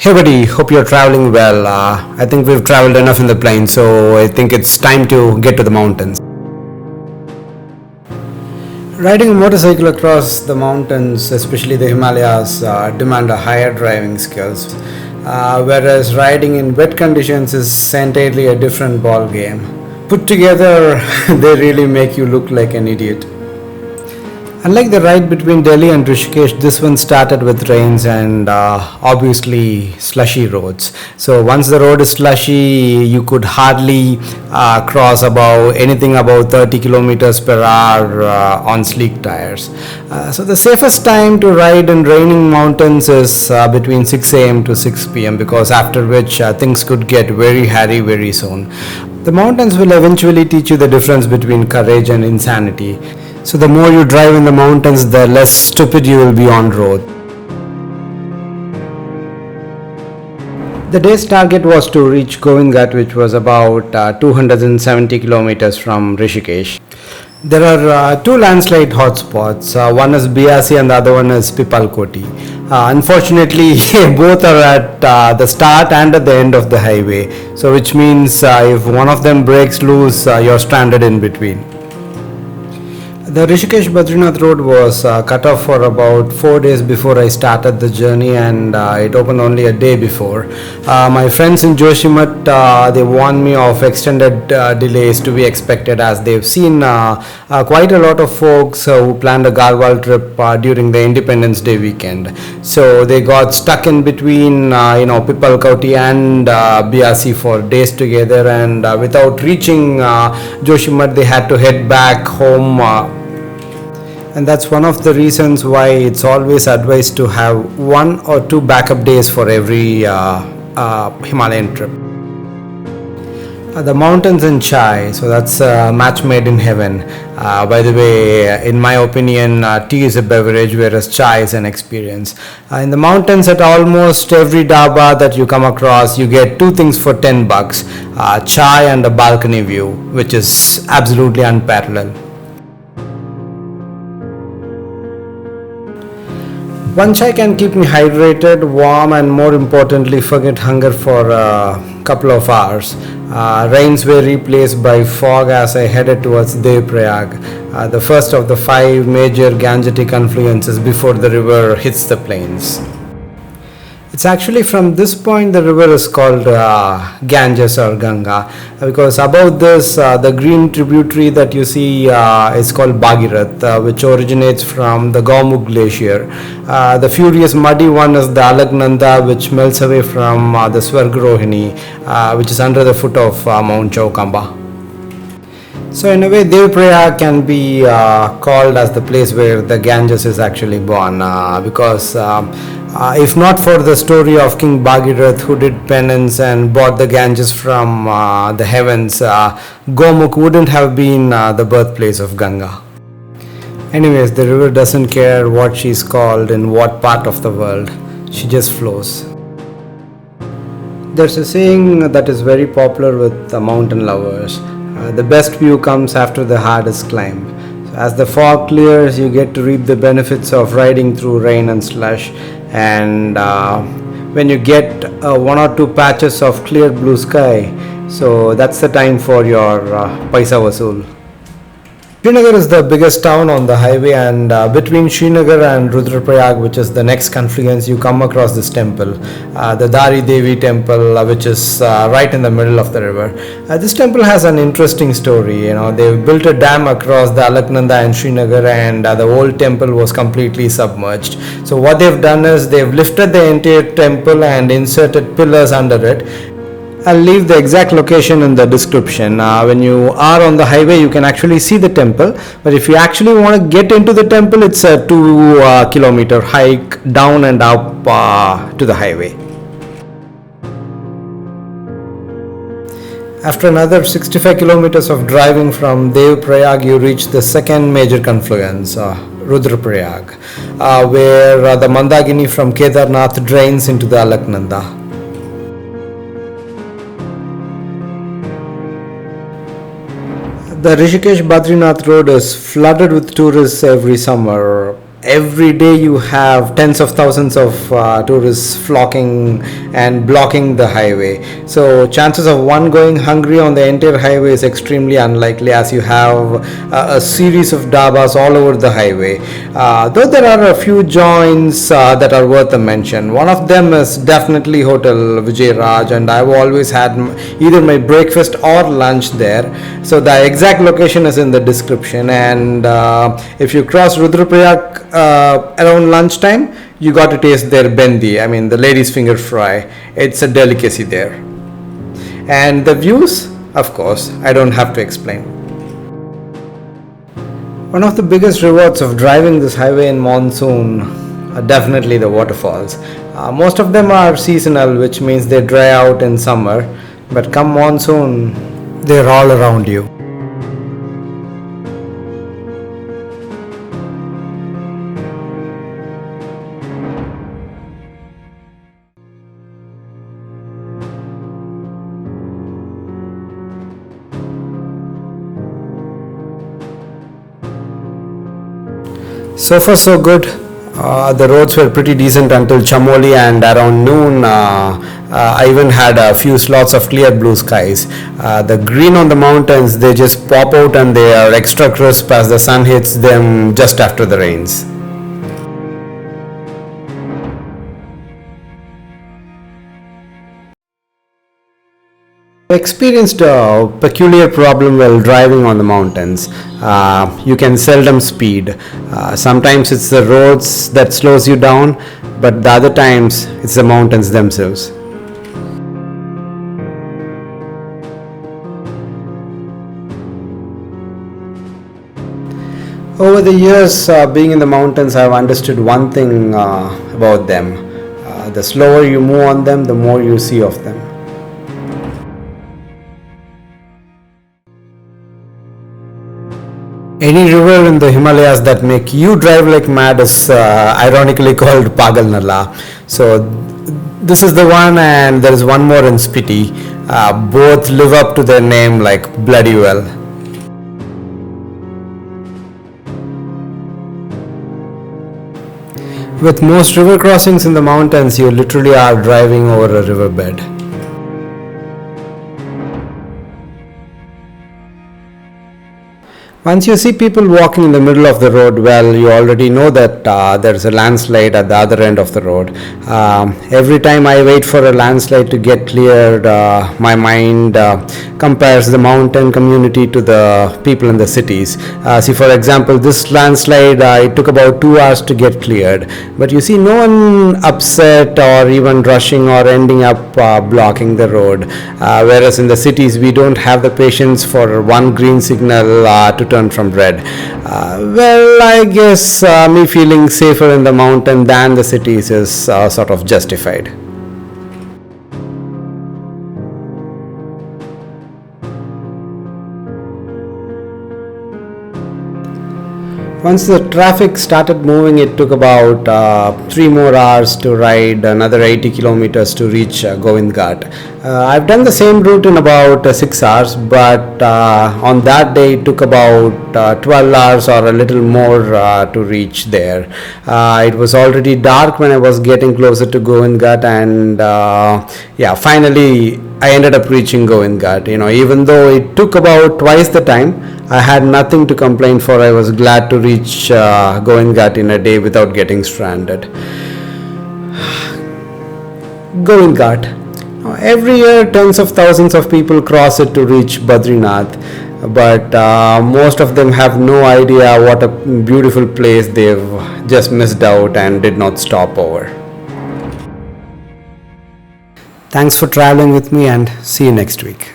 Hey buddy, hope you're traveling well. I think we've traveled enough in the plane, so I think it's time to get to the mountains. Riding a motorcycle across the mountains, especially the Himalayas, demand a higher driving skills, whereas riding in wet conditions is entirely a different ball game. Put together, they really make you look like an idiot. Unlike the ride between Delhi and Rishikesh, this one started with rains and obviously slushy roads. So once the road is slushy, you could hardly cross above anything above 30 kilometers per hour on sleek tires. So the safest time to ride in raining mountains is between 6 a.m. to 6 p.m. because after which things could get very hairy very soon. The mountains will eventually teach you the difference between courage and insanity. So the more you drive in the mountains, the less stupid you will be on road. The day's target was to reach Govindghat, which was about 270 kilometers from Rishikesh. There are two landslide hotspots. One is Biasi and the other one is Pipalkoti. Unfortunately, both are at the start and at the end of the highway. So which means if one of them breaks loose, you're stranded in between. The Rishikesh Badrinath road was cut off for about 4 days before I started the journey, and it opened only a day before. My friends in Joshimath, they warned me of extended delays to be expected, as they've seen quite a lot of folks who planned a Garhwal trip during the Independence Day weekend. So they got stuck in between Pipalkoti and Biasi for days together, and without reaching Joshimath, they had to head back home. And that's one of the reasons why it's always advised to have 1 or 2 backup days for every Himalayan trip. The mountains and chai, so that's a match made in heaven. By the way, in my opinion, tea is a beverage, whereas chai is an experience. In the mountains, at almost every dhaba that you come across, you get 2 things for $10: chai and a balcony view, which is absolutely unparalleled. One chai can keep me hydrated, warm, and more importantly, forget hunger for a couple of hours. Rains were replaced by fog as I headed towards Devprayag, the first of the 5 major Gangetic confluences before the river hits the plains. It's actually from this point the river is called Ganges or Ganga, because above this the green tributary that you see is called Bhagirath, which originates from the Gaumukh glacier. The furious muddy one is the Alaknanda, which melts away from the Swargarohini, which is under the foot of Mount Chaukamba. So in a way, Devprayag can be called as the place where the Ganges is actually born, because if not for the story of King Bhagirath, who did penance and brought the Ganges from the heavens, Gomukh wouldn't have been the birthplace of Ganga. Anyways, the river doesn't care what she's called in what part of the world, she just flows. There's a saying that is very popular with mountain lovers. The best view comes after the hardest climb. So as the fog clears, you get to reap the benefits of riding through rain and slush. And when you get 1 or 2 patches of clear blue sky, so that's the time for your paisa vasool. Srinagar is the biggest town on the highway, and between Srinagar and Rudraprayag, which is the next confluence, you come across this temple, the Dari Devi temple, which is right in the middle of the river. This temple has an interesting story. They've built a dam across the Alaknanda and Srinagar, and the old temple was completely submerged. So what they've done is they've lifted the entire temple and inserted pillars under it. I'll leave the exact location in the description. When you are on the highway, you can actually see the temple, but if you actually want to get into the temple, it's a 2-kilometer hike down and up to the highway. After another 65 kilometers of driving from Devprayag, you reach the second major confluence, Rudraprayag, where the Mandakini from Kedarnath drains into the Alaknanda. The Rishikesh Badrinath road is flooded with tourists every summer. every day you have tens of thousands of tourists flocking and blocking the highway. So chances of one going hungry on the entire highway is extremely unlikely, as you have a series of dabas all over the highway. Though there are a few joints that are worth a mention. One of them is definitely Hotel Vijay Raj, and I've always had either my breakfast or lunch there. So the exact location is in the description, and if you cross Rudraprayag around lunchtime, you got to taste their bendi, I mean the lady's finger fry. It's a delicacy there. And the views, of course, I don't have to explain. One of the biggest rewards of driving this highway in monsoon are definitely the waterfalls. Most of them are seasonal, which means they dry out in summer, but come monsoon, they're all around you. So far so good. The roads were pretty decent until Chamoli, and around noon I even had a few slots of clear blue skies. The green on the mountains, they just pop out and they are extra crisp as the sun hits them just after the rains. I experienced a peculiar problem while driving on the mountains. You can seldom speed. Sometimes it's the roads that slows you down, but the other times it's the mountains themselves. Over the years being in the mountains, I've understood one thing about them. The slower you move on them, the more you see of them. Any river in the Himalayas that make you drive like mad is ironically called Pagal Nala. So this is the one, and there is one more in Spiti. Both live up to their name like bloody well. With most river crossings in the mountains, you literally are driving over a riverbed. Once you see people walking in the middle of the road, well, you already know that there's a landslide at the other end of the road. Every time I wait for a landslide to get cleared, my mind compares the mountain community to the people in the cities. See, for example, this landslide, it took about 2 hours to get cleared. But you see no one upset or even rushing or ending up blocking the road. Whereas in the cities, we don't have the patience for one green signal to turn from red. Well, I guess me feeling safer in the mountain than the cities is sort of justified. Once the traffic started moving, it took about 3 more hours to ride another 80 kilometers to reach Govind Ghat. I've done the same route in about 6 hours, but on that day it took about 12 hours or a little more to reach there. It was already dark when I was getting closer to Govind Ghat, and finally I ended up reaching Govind Ghat. Even though it took about twice the time, I had nothing to complain for. I was glad to reach Govind Ghat in a day without getting stranded. Govind Ghat. Every year, tens of thousands of people cross it to reach Badrinath, but most of them have no idea what a beautiful place they've just missed out and did not stop over. Thanks for traveling with me, and see you next week.